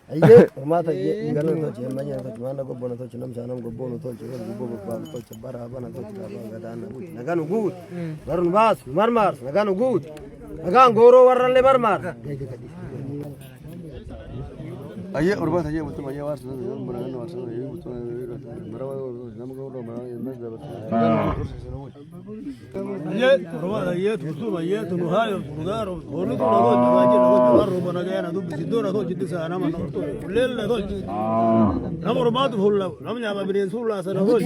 Aye, mata ye ingalo to che manya to mana go bono to chinam sanam go bono to che go go ba to che bara bana to che ba gadana gut naganu gut garun bas marmar naganu gut nagan goro warralle marmar aye urba aye mutum aye war sunan bana war sunan aye mutum marawa nam go ro marawa mes da aye urba aye mutum aye to hayo garo goro to ro jamaje ro ro bana ga na do bido na do jiddi sa na man to lel na do nam urba to hulla nam nya ba bin sulla sa do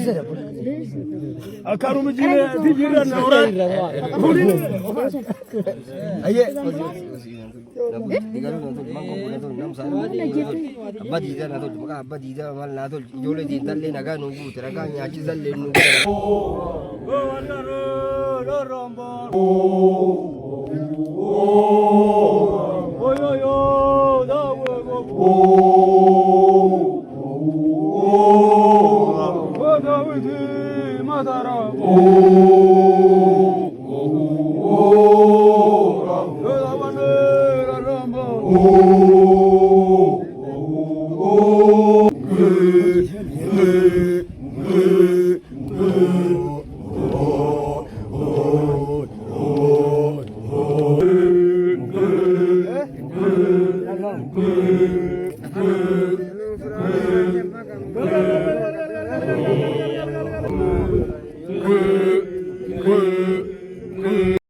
akaru mi jire ti jire na ora aye digano to mango ko to nam sa abadi da na to maka abadi da mal na to jole din dalle na ga no bu tara ga nya ci zalle no o wandaro ro rombo o yo yo da wo o da wi madara